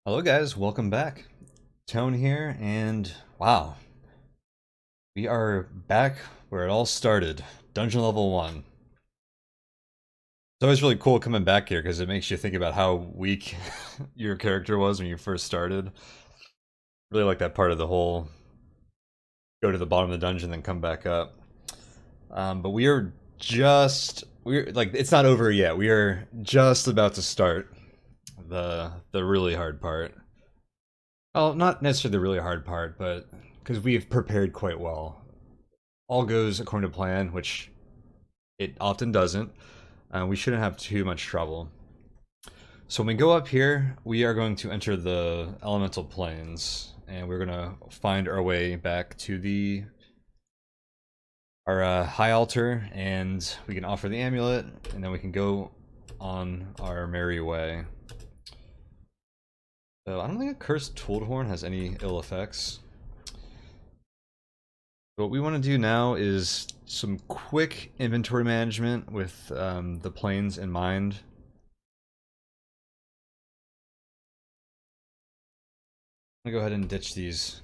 Hello guys, welcome back. Tone here, and wow, we are back where it all started. Dungeon level 1. It's always really cool coming back here because it makes you think about how weak your character was when you first started. Really like that part of the whole go to the bottom of the dungeon then come back up. But we're like, it's not over yet. We are just about to start the really hard part. Well, not necessarily the really hard part, but because we've prepared quite well. All goes according to plan, which it often doesn't. We shouldn't have too much trouble. So when we go up here, we are going to enter the elemental planes, and we're gonna find our way back to our high altar, and we can offer the amulet, and then we can go on our merry way. So I don't think a cursed tooled horn has any ill effects. What we want to do now is some quick inventory management with the planes in mind. I'm going to go ahead and ditch these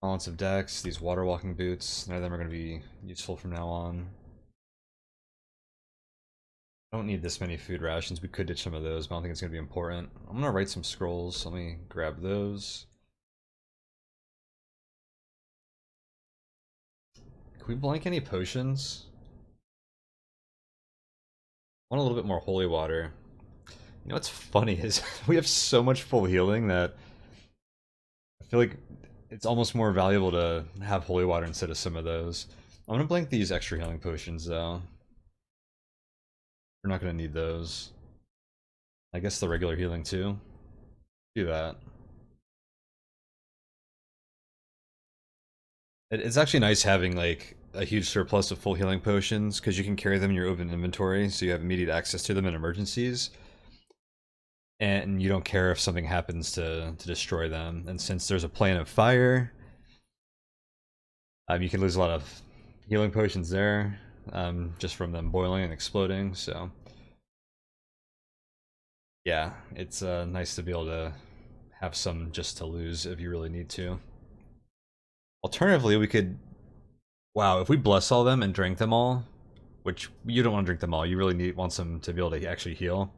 balance of decks, these water walking boots. None of them are going to be useful from now on. I don't need this many food rations. We could ditch some of those, but I don't think it's going to be important. I'm going to write some scrolls. Let me grab those. Can we blank any potions? I want a little bit more holy water. You know what's funny is we have so much full healing that I feel like it's almost more valuable to have holy water instead of some of those. I'm gonna blank these extra healing potions though. We're not gonna need those. I guess the regular healing too. Do that. It's actually nice having like a huge surplus of full healing potions because you can carry them in your open inventory, so you have immediate access to them in emergencies. And you don't care if something happens to destroy them. And since there's a plane of fire, you can lose a lot of healing potions there, just from them boiling and exploding. So yeah, it's nice to be able to have some just to lose if you really need to. Alternatively, we could, wow, if we bless all them and drink them all, which you don't want to drink them all, you really want some to be able to actually heal.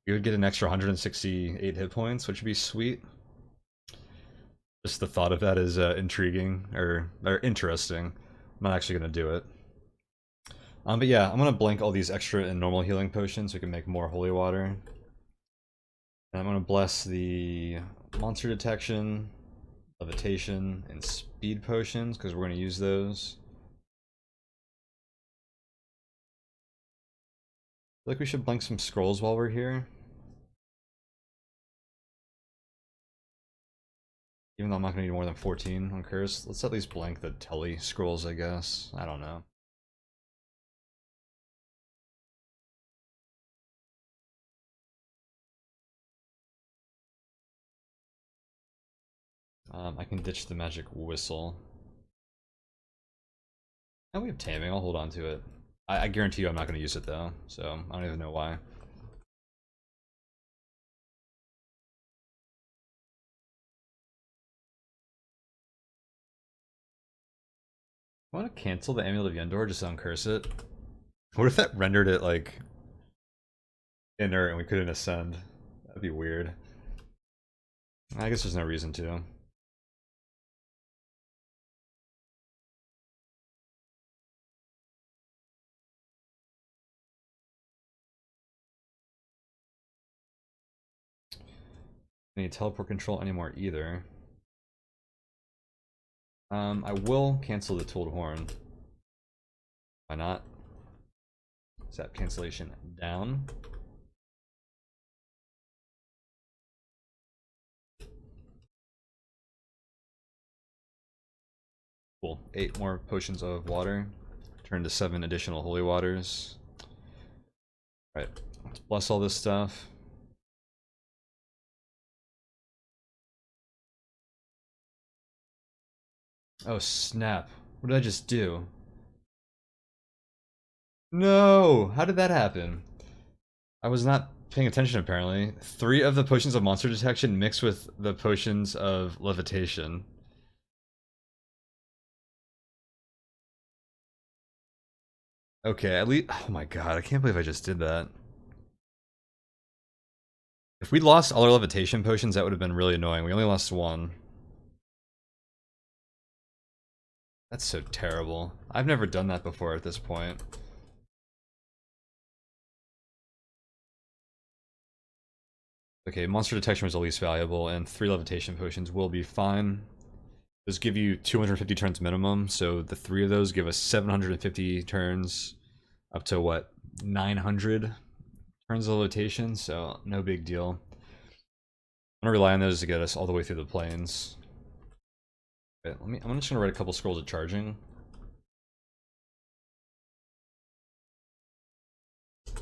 You would get an extra 168 hit points, which would be sweet. Just the thought of that is intriguing or interesting. I'm not actually gonna do it. But yeah, I'm gonna blank all these extra and normal healing potions so we can make more holy water. And I'm gonna bless the monster detection, levitation, and speed potions because we're gonna use those. I feel like we should blank some scrolls while we're here. Even though I'm not gonna need more than 14 on curse, let's at least blank the telly scrolls, I guess. I don't know. I can ditch the magic whistle. And we have taming, I'll hold on to it. I guarantee you I'm not going to use it though, so I don't even know why. I want to cancel the Amulet of Yendor just to uncurse it. What if that rendered it like inert and we couldn't ascend? That'd be weird. I guess there's no reason to. I need teleport control anymore either. I will cancel the Tooled Horn. Why not? Set cancellation down. Cool. 8 more potions of water. Turn to 7 additional holy waters. Alright, let's bless all this stuff. Oh snap. What did I just do? No! How did that happen? I was not paying attention apparently. 3 of the potions of monster detection mixed with the potions of levitation. Okay, at least. Oh my god, I can't believe I just did that. If we lost all our levitation potions, that would have been really annoying. We only lost 1. That's so terrible. I've never done that before at this point. Okay, monster detection was the least valuable, and 3 levitation potions will be fine. Those give you 250 turns minimum, so the 3 of those give us 750 turns, up to what, 900 turns of levitation, so no big deal. I'm gonna rely on those to get us all the way through the plains. Okay, I'm just gonna write a couple scrolls of charging.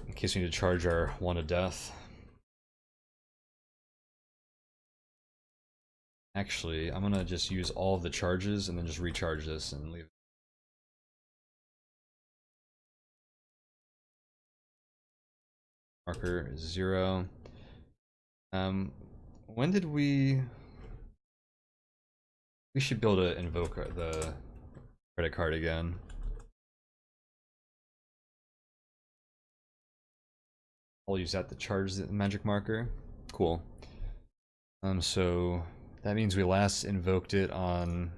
In case we need to charge our Wand of Death. Actually, I'm gonna just use all of the charges and then just recharge this and leave. Marker is 0. When did we should be able to invoke the credit card again. I'll use that to charge the magic marker. Cool. So that means we last invoked it on,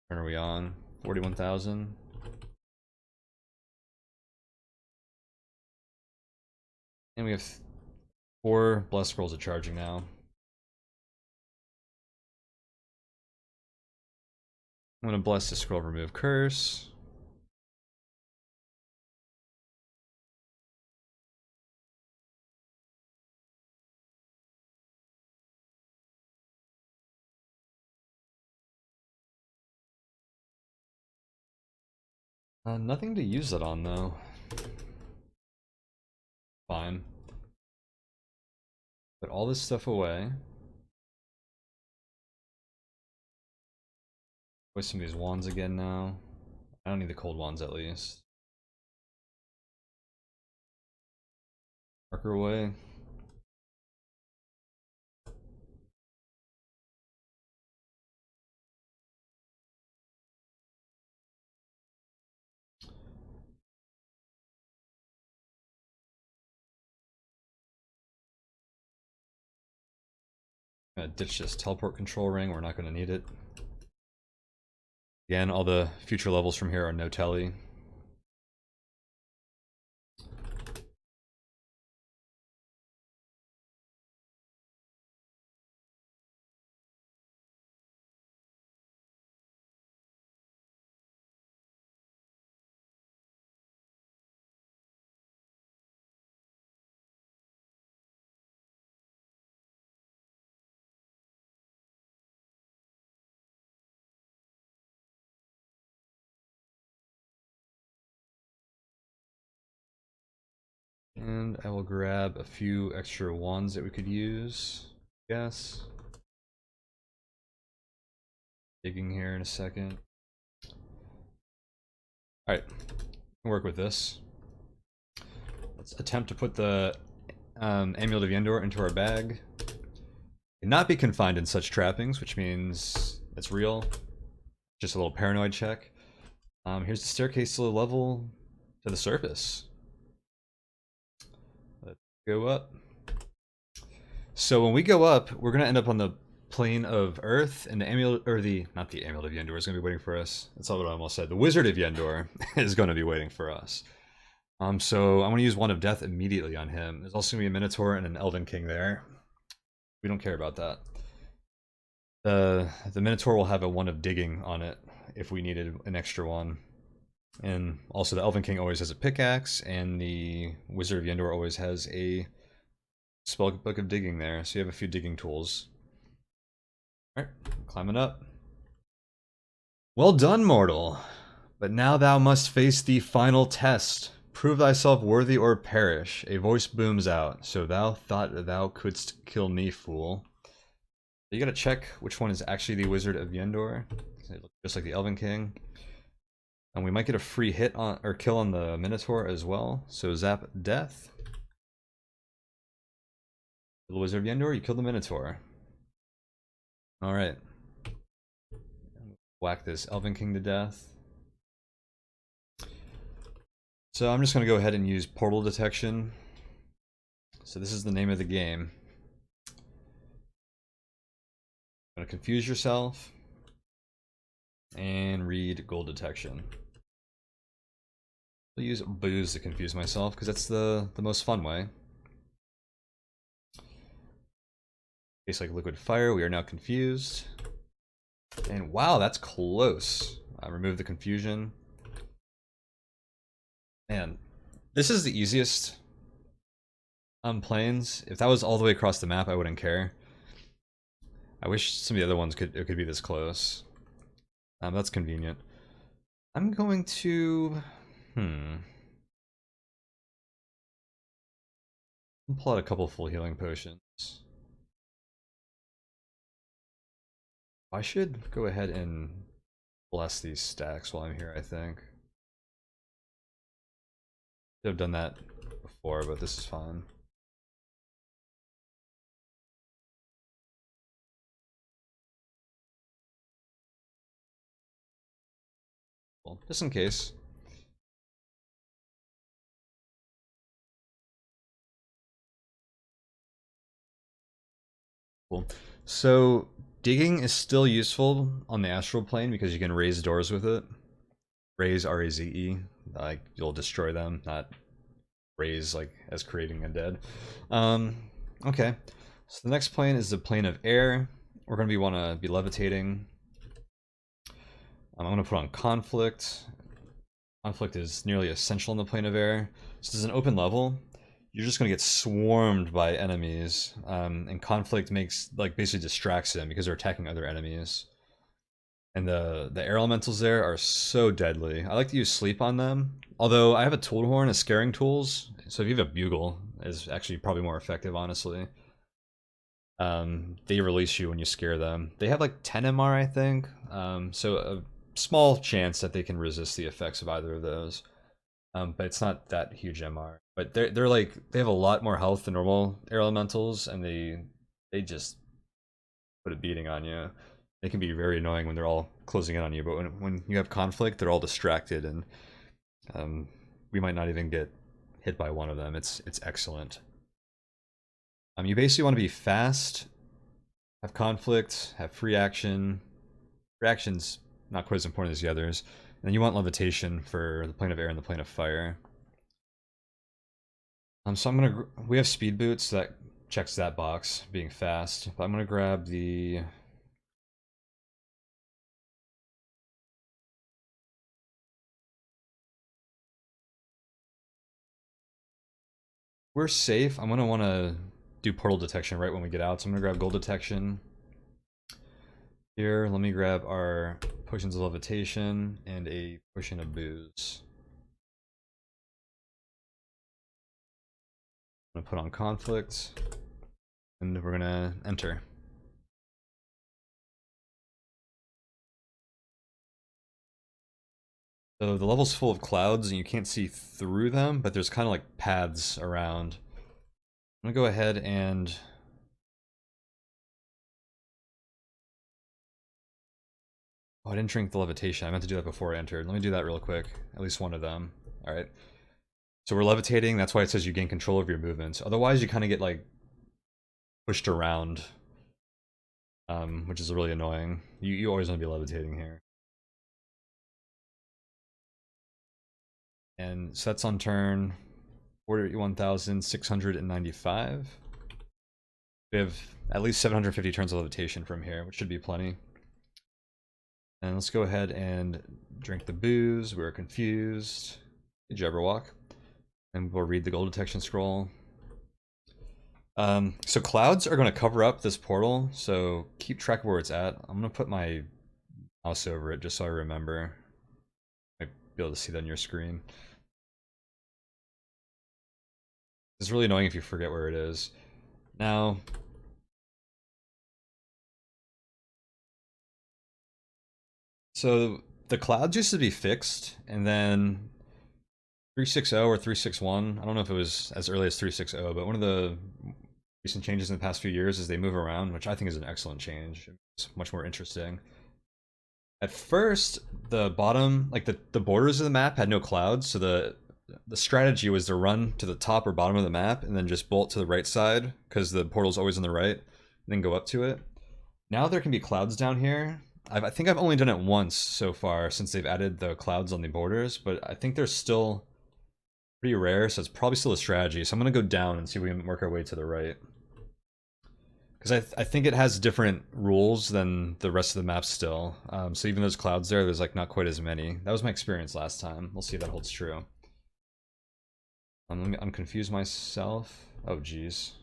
when are we on? 41,000. And we have 4 bless scrolls of charging now. I'm gonna bless the scroll of remove curse. Nothing to use it on though. Fine. Put all this stuff away. With some of these wands again now. I don't need the cold wands at least. Marker away. Gonna ditch this teleport control ring, we're not gonna need it. Again, all the future levels from here are no telly. And I will grab a few extra wands that we could use, I guess. Digging here in a second. Alright, work with this. Let's attempt to put the Amulet of Yendor into our bag. And not be confined in such trappings, which means it's real. Just a little paranoid check. Here's the staircase to the level to the surface. Let's go up. So when we go up, we're gonna end up on the plane of Earth, and the amulet, or not the Amulet of Yendor is gonna be waiting for us. That's not what I almost said. The Wizard of Yendor is gonna be waiting for us. So I'm gonna use Wand of Death immediately on him. There's also gonna be a Minotaur and an Elven King there. We don't care about that. The Minotaur will have a Wand of Digging on it if we needed an extra one. And also the Elven King always has a pickaxe, and the Wizard of Yendor always has a Spellbook of Digging there, so you have a few digging tools. Alright, climbing up. Well done, mortal! But now thou must face the final test. Prove thyself worthy or perish. A voice booms out. So thou thought thou couldst kill me, fool. You gotta check which one is actually the Wizard of Yendor. Just like the Elven King. And we might get a free hit on, or kill on the Minotaur as well. So zap death. The Wizard of Yendor, you killed the Minotaur. Alright. Whack this Elven King to death. So I'm just going to go ahead and use portal detection. So this is the name of the game. Going to confuse yourself and read gold detection. I'll use booze to confuse myself because that's the most fun way. Tastes like liquid fire. We are now confused. And wow, that's close. I remove the confusion. Man, this is the easiest planes. If that was all the way across the map, I wouldn't care. I wish some of the other ones could be this close. That's convenient. I'm going to I'll pull out a couple full healing potions. I should go ahead and bless these stacks while I'm here, I think. I've done that before, but this is fine. Well, just in case. Cool. So digging is still useful on the astral plane because you can raise doors with it. Raise, R-A-Z-E. Like, you'll destroy them, not raise like as creating a dead. Okay. So the next plane is the plane of air. We're going to want to be levitating. I'm going to put on conflict. Conflict is nearly essential in the plane of air. So this is an open level. You're just going to get swarmed by enemies, and conflict makes, like, basically distracts them because they're attacking other enemies. And the air elementals there are so deadly. I like to use sleep on them, although I have a tool horn as scaring tools, so if you have a bugle, is actually probably more effective, honestly. They release you when you scare them. They have like 10 MR, I think, so a small chance that they can resist the effects of either of those. But it's not that huge MR. But they're like, they have a lot more health than normal air elementals, and they just put a beating on you. They can be very annoying when they're all closing in on you, but when you have conflict, they're all distracted, and we might not even get hit by one of them. It's excellent. You basically want to be fast, have conflict, have free action. Free action's not quite as important as the others. And then you want levitation for the plane of air and the plane of fire. So we have speed boots, so that checks that box, being fast. But I'm gonna grab the we're safe. I'm gonna want to do portal detection right when we get out, so I'm gonna grab gold detection. Here, let me grab our potions of levitation and a potion of booze. I'm gonna put on conflict, and we're gonna enter. So the level's full of clouds and you can't see through them, but there's kind of like paths around. I'm gonna go ahead and I didn't drink the levitation. I meant to do that before I entered. Let me do that real quick. At least one of them. Alright. So we're levitating, that's why it says you gain control of your movements. Otherwise you kind of get like pushed around, which is really annoying. You always want to be levitating here. And so that's on turn 41,695. We have at least 750 turns of levitation from here, which should be plenty. And let's go ahead and drink the booze. We're confused. Jabberwock. And we'll read the gold detection scroll. So clouds are going to cover up this portal, so keep track of where it's at. I'm going to put my mouse over it just so I remember. I might be able to see that on your screen. It's really annoying if you forget where it is. Now, so the clouds used to be fixed, and then 360 or 361, I don't know if it was as early as 360, but one of the recent changes in the past few years as they move around, which I think is an excellent change. It's much more interesting. At first, the bottom, like the borders of the map had no clouds, so the strategy was to run to the top or bottom of the map and then just bolt to the right side because the portal's always on the right, and then go up to it. Now there can be clouds down here. I think I've only done it once so far since they've added the clouds on the borders, but I think they're still pretty rare, so it's probably still a strategy. So I'm gonna go down and see if we can work our way to the right. Because I think it has different rules than the rest of the map still. So even those clouds there's like not quite as many. That was my experience last time. We'll see if that holds true. Let me unconfuse myself. Oh geez.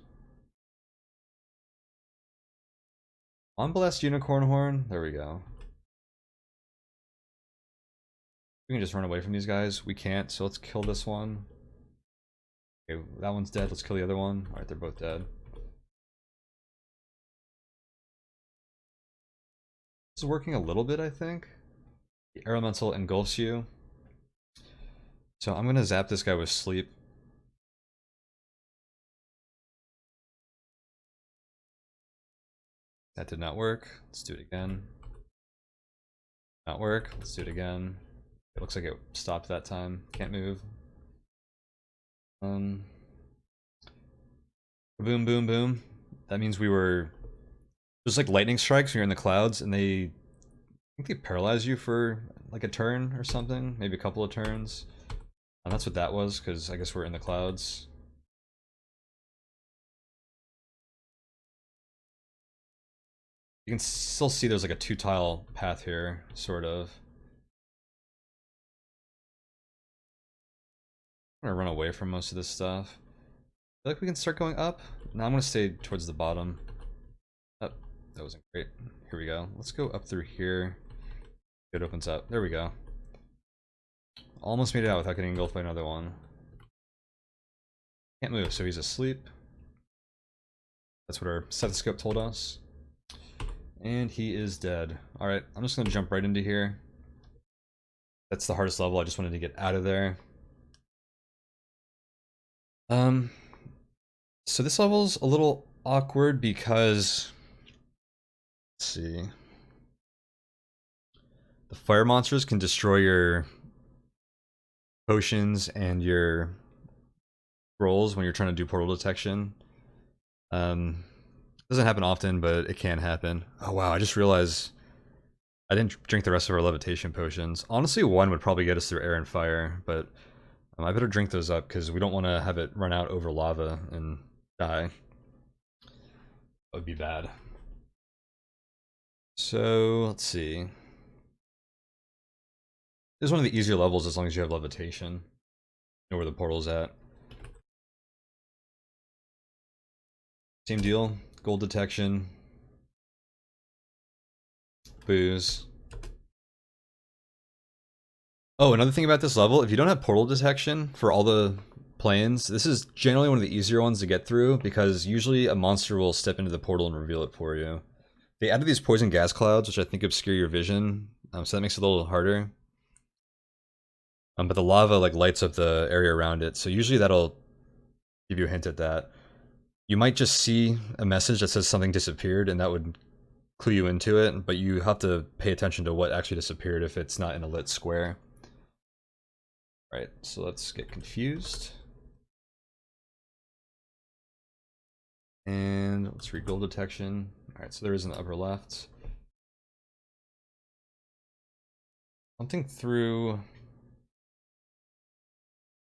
On blast unicorn horn. There we go. We can just run away from these guys. We can't, so let's kill this one. Okay, that one's dead. Let's kill the other one. Alright, they're both dead. This is working a little bit, I think. The air elemental engulfs you. So I'm gonna zap this guy with sleep. That did not work. Let's do it again. Not work. Let's do it again. It looks like it stopped that time. Can't move. Boom, boom, boom. That means we were just like lightning strikes when you're in the clouds, and I think they paralyze you for like a turn or something, maybe a couple of turns. And that's what that was, because I guess we're in the clouds. You can still see there's like a 2-tile path here, sort of. I'm gonna run away from most of this stuff. I feel like we can start going up. No, I'm gonna stay towards the bottom. Oh, that wasn't great. Here we go. Let's go up through here. It opens up. There we go. Almost made it out without getting engulfed by another one. Can't move, so he's asleep. That's what our stethoscope told us. And he is dead. Alright, I'm just gonna jump right into here. That's the hardest level. I just wanted to get out of there. So this level's a little awkward because, let's see, the fire monsters can destroy your potions and your rolls when you're trying to do portal detection. Doesn't happen often, but it can happen. Oh wow, I just realized I didn't drink the rest of our levitation potions. Honestly, one would probably get us through air and fire, but I better drink those up because we don't want to have it run out over lava and die. That would be bad. So, let's see. This is one of the easier levels as long as you have levitation. You know where the portal's at. Same deal. Gold detection. Booze. Oh, another thing about this level, if you don't have portal detection for all the planes, this is generally one of the easier ones to get through because usually a monster will step into the portal and reveal it for you. They added these poison gas clouds, which I think obscure your vision, so that makes it a little harder. But the lava like lights up the area around it, so usually that'll give you a hint at that. You might just see a message that says something disappeared, and that would clue you into it, but you have to pay attention to what actually disappeared if it's not in a lit square. Right, so let's get confused. And let's read gold detection. Alright, so there is in the upper left. Something threw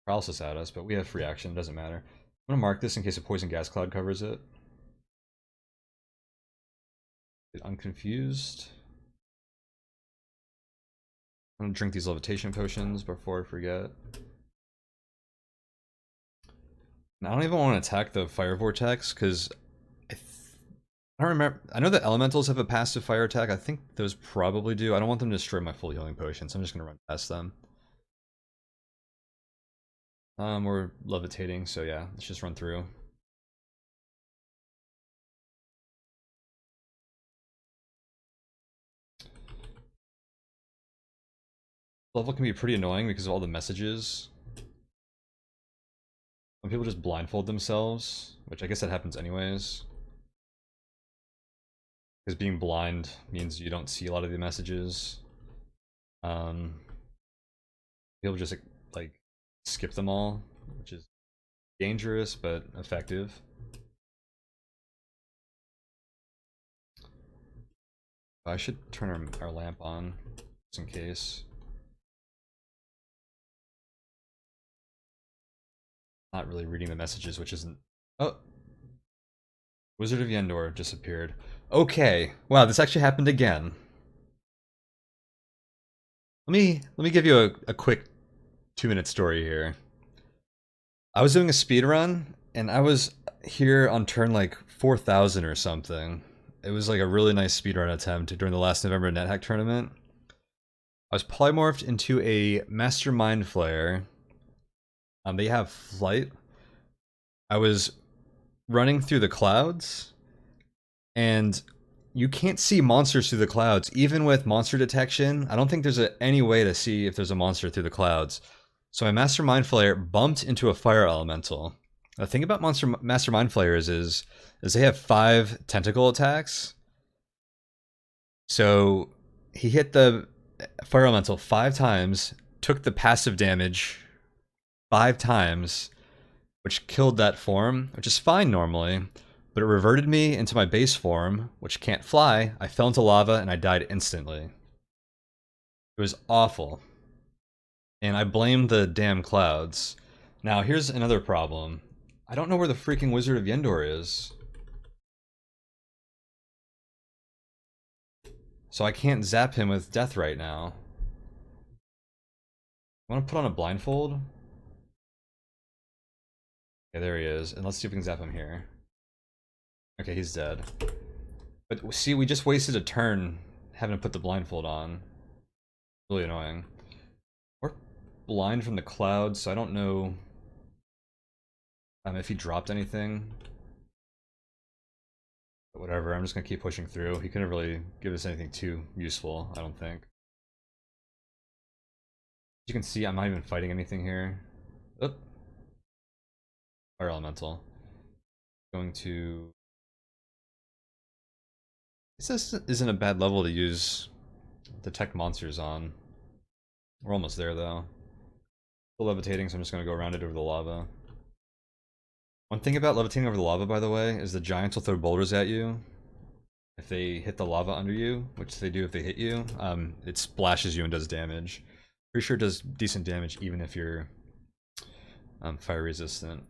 paralysis at us, but we have free action, doesn't matter. I'm gonna mark this in case a poison gas cloud covers it. Get unconfused. I'm gonna drink these levitation potions before I forget. And I don't even want to attack the fire vortex because I don't remember. I know the elementals have a passive fire attack. I think those probably do. I don't want them to destroy my full healing potions. I'm just gonna run past them. We're levitating, so yeah, let's just run through. Level can be pretty annoying because of all the messages. when people just blindfold themselves, which I guess that happens anyways. Because being blind means you don't see a lot of the messages. People just like skip them all, which is dangerous but effective. I should turn our lamp on just in case. Not really reading the messages, which isn't. Oh, Wizard of Yendor disappeared. Okay, wow, this actually happened again. Let me give you a quick 2-minute story here. I was doing a speed run, and I was here on turn like 4,000 or something. It was like a really nice speedrun attempt during the last November NetHack tournament. I was polymorphed into a Master Mind Flayer. They have flight. I was running through the clouds, and you can't see monsters through the clouds, even with monster detection. I don't think there's any way to see if there's a monster through the clouds. So my Master Mind Flayer bumped into a fire elemental. The thing about Master Mind Flayers is they have 5 tentacle attacks. So he hit the fire elemental 5 times, took the passive damage 5 times, which killed that form, which is fine normally, but it reverted me into my base form, which can't fly. I fell into lava and I died instantly. It was awful. And I blamed the damn clouds. Now here's another problem. I don't know where the freaking Wizard of Yendor is. So I can't zap him with death right now. I want to put on a blindfold. Okay, there he is. And let's see if we can zap him here. Okay, he's dead. But see, we just wasted a turn having to put the blindfold on. Really annoying. We're blind from the clouds, so I don't know if he dropped anything. But whatever, I'm just gonna keep pushing through. He couldn't really give us anything too useful, I don't think. As you can see, I'm not even fighting anything here. Oop. Fire Elemental. Going to... This isn't a bad level to use detect monsters on. We're almost there though. Still levitating, so I'm just gonna go around it over the lava. One thing about levitating over the lava, by the way, is the giants will throw boulders at you. If they hit the lava under you, which they do if they hit you, it splashes you and does damage. Pretty sure it does decent damage even if you're fire resistant.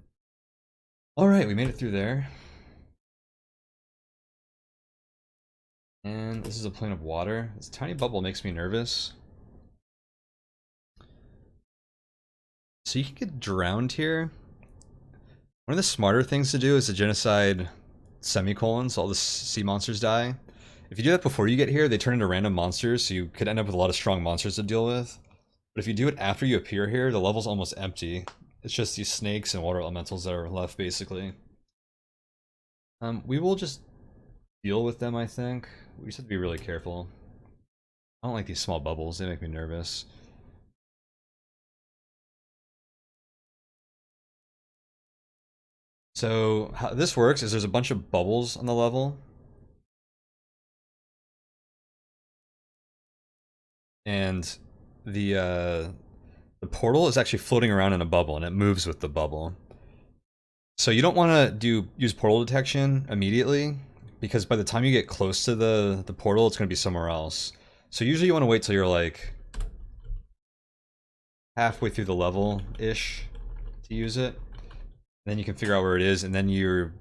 Alright, we made it through there. And this is a plane of water. This tiny bubble makes me nervous. So you can get drowned here. One of the smarter things to do is to genocide semicolons, so all the sea monsters die. If you do that before you get here, they turn into random monsters, so you could end up with a lot of strong monsters to deal with. But if you do it after you appear here, the level's almost empty. It's just these snakes and water elementals that are left, basically. We will just deal with them, I think. We just have to be really careful. I don't like these small bubbles, they make me nervous. So how this works is there's a bunch of bubbles on the level. And the portal is actually floating around in a bubble and it moves with the bubble. So you don't want to use portal detection immediately, because by the time you get close to the portal, it's going to be somewhere else. So usually you want to wait till you're like halfway through the level-ish to use it. Then you can figure out where it is, and then you're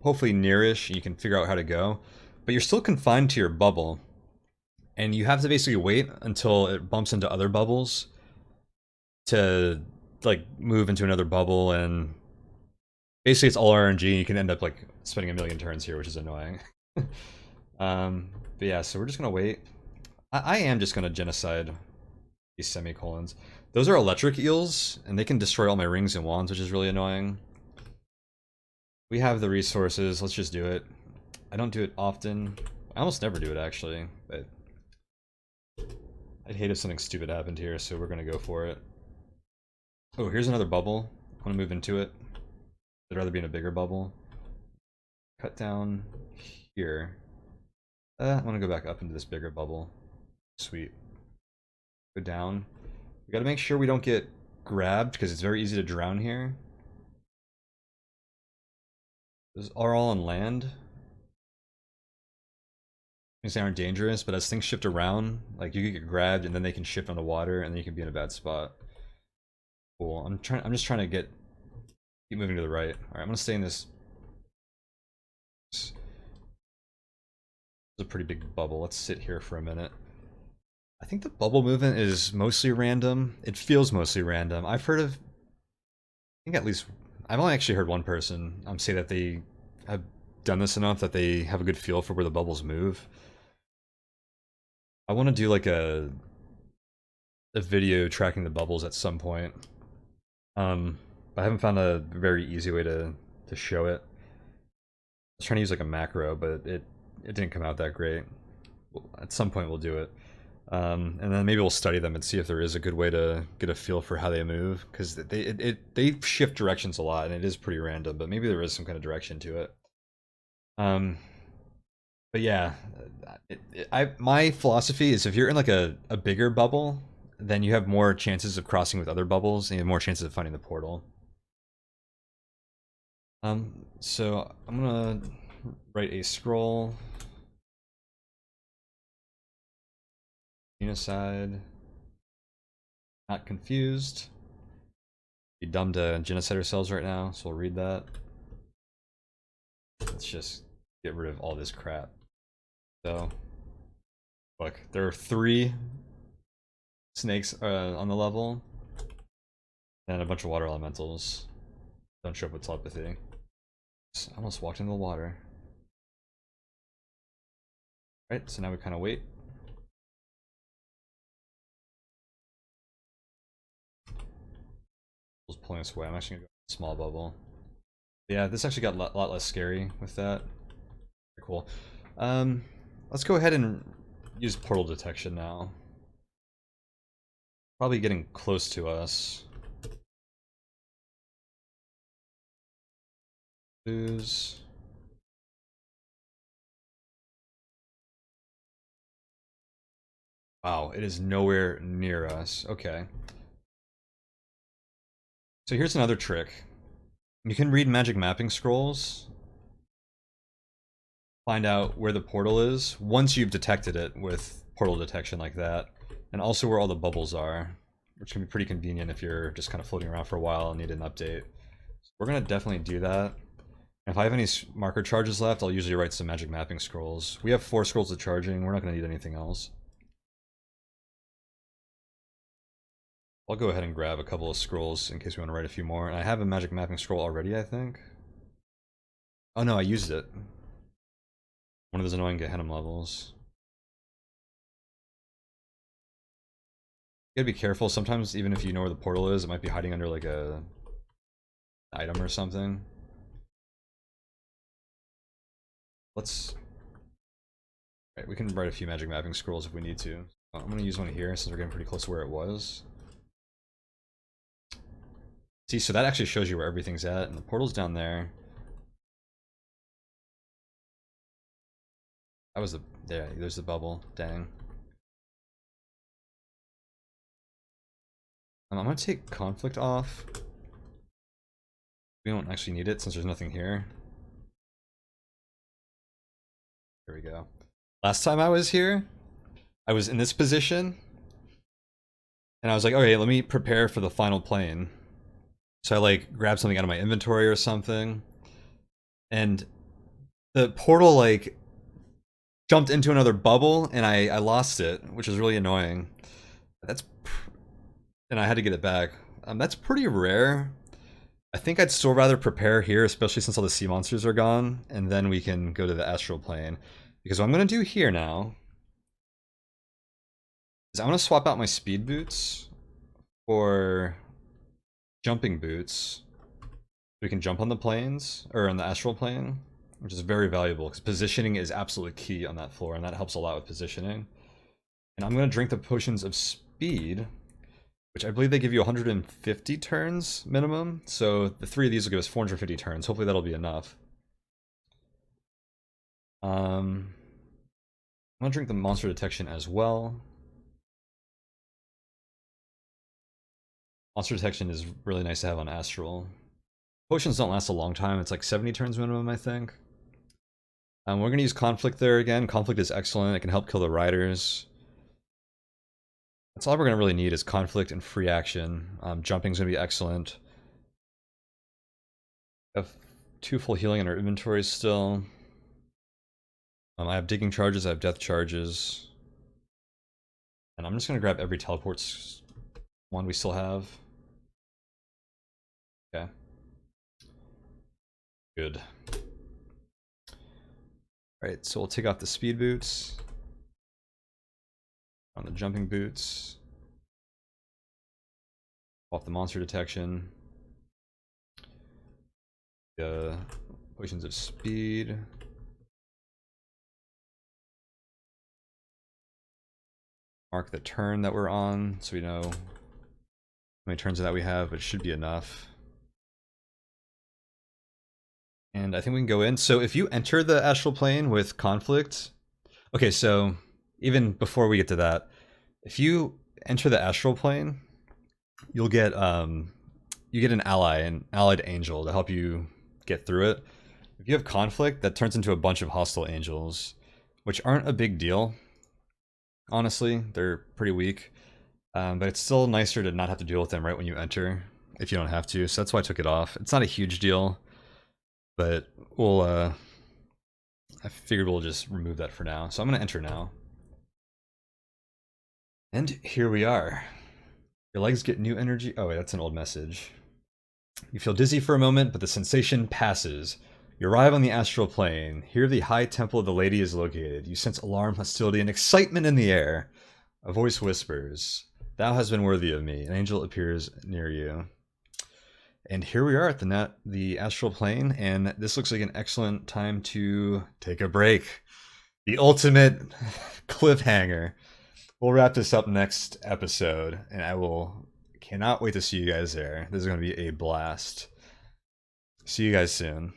hopefully nearish, and you can figure out how to go. But you're still confined to your bubble. And you have to basically wait until it bumps into other bubbles to like move into another bubble, and basically it's all RNG. You can end up like spending a million turns here, which is annoying. But yeah, so we're just gonna wait. I am just gonna genocide these semicolons. Those are electric eels, and they can destroy all my rings and wands, which is really annoying. We have the resources, let's just do it. I don't do it often. I almost never do it actually, but I'd hate if something stupid happened here, so we're gonna go for it. Oh, here's another bubble. I wanna move into it. I'd rather be in a bigger bubble. Cut down here. I want to go back up into this bigger bubble. Sweet. Go down. We got to make sure we don't get grabbed because it's very easy to drown here. Those are all on land. Things aren't dangerous, but as things shift around, like you could get grabbed and then they can shift on the water and then you can be in a bad spot. Cool. I'm just trying to keep moving to the right. Alright, I'm gonna stay in this. This is a pretty big bubble. Let's sit here for a minute. I think the bubble movement is mostly random. It feels mostly random. I've heard of, I think at least, I've only actually heard one person say that they have done this enough that they have a good feel for where the bubbles move. I want to do like a video tracking the bubbles at some point. I haven't found a very easy way to show it. I was trying to use like a macro, but it didn't come out that great. At some point we'll do it. And then maybe we'll study them and see if there is a good way to get a feel for how they move, because they shift directions a lot and it is pretty random, but maybe there is some kind of direction to it. But yeah, my philosophy is if you're in like a bigger bubble, then you have more chances of crossing with other bubbles and you have more chances of finding the portal. So I'm gonna write a scroll. Genocide. Not confused. Be dumb to genocide ourselves right now, so we'll read that. Let's just get rid of all this crap. So, look, there are 3 snakes on the level, and a bunch of water elementals. Don't show up with telepathy. I almost walked into the water. Right, so now we kind of wait. It's pulling us away. I'm actually gonna go small bubble. Yeah, this actually got a lot less scary with that. Very cool. Let's go ahead and use portal detection now. Probably getting close to us. Lose. Wow, it is nowhere near us. Okay. So here's another trick. You can read magic mapping scrolls. Find out where the portal is once you've detected it with portal detection like that. And also where all the bubbles are, which can be pretty convenient if you're just kind of floating around for a while and need an update. So we're going to definitely do that. If I have any marker charges left, I'll usually write some magic mapping scrolls. We have 4 scrolls of charging. We're not going to need anything else. I'll go ahead and grab a couple of scrolls in case we want to write a few more. And I have a magic mapping scroll already, I think. Oh no, I used it. One of those annoying Gehenna levels. You gotta be careful. Sometimes, even if you know where the portal is, it might be hiding under like a item or something. Let's... Right, we can write a few magic mapping scrolls if we need to. I'm gonna use one here since we're getting pretty close to where it was. See, so that actually shows you where everything's at, and the portal's down there. That was the... There, there's the bubble. Dang. I'm gonna take conflict off. We don't actually need it since there's nothing here. There we go. Last time I was here, I was in this position, and I was like, okay, let me prepare for the final plane. So I like grabbed something out of my inventory or something, and the portal like jumped into another bubble, and I lost it, which is really annoying. And I had to get it back. That's pretty rare. I think I'd still rather prepare here, especially since all the sea monsters are gone, and then we can go to the astral plane. Because what I'm going to do here now is I'm going to swap out my speed boots for jumping boots. We can jump on the planes, or on the astral plane, which is very valuable, because positioning is absolutely key on that floor, and that helps a lot with positioning. And I'm going to drink the potions of speed, which I believe they give you 150 turns minimum. So the 3 of these will give us 450 turns. Hopefully that'll be enough. I'm gonna drink the monster detection as well. Monster detection is really nice to have on Astral. Potions don't last a long time. It's like 70 turns minimum, I think. We're going to use Conflict there again. Conflict is excellent. It can help kill the riders. That's all we're going to really need is Conflict and free action. Jumping's going to be excellent. We have 2 full healing in our inventories still. I have digging charges. I have death charges. And I'm just going to grab every teleports one we still have. Okay. Good. Alright, so we'll take off the speed boots. On the jumping boots. Off the monster detection. The potions of speed. Mark the turn that we're on so we know how many turns of that we have, but it should be enough. And I think we can go in. So if you enter the astral plane with conflict, okay, so even before we get to that, if you enter the astral plane, you'll get an ally, an allied angel to help you get through it. If you have conflict, that turns into a bunch of hostile angels, which aren't a big deal. Honestly, they're pretty weak, but it's still nicer to not have to deal with them right when you enter, if you don't have to. So that's why I took it off. It's not a huge deal. But we'll, I figured we'll just remove that for now. So I'm going to enter now. And here we are. Your legs get new energy. Oh, wait, that's an old message. You feel dizzy for a moment, but the sensation passes. You arrive on the astral plane. Here the high temple of the lady is located. You sense alarm, hostility, and excitement in the air. A voice whispers, "Thou hast been worthy of me." An angel appears near you. And here we are at the astral plane, and this looks like an excellent time to take a break. The ultimate cliffhanger. We'll wrap this up next episode, and cannot wait to see you guys there. This is going to be a blast. See you guys soon.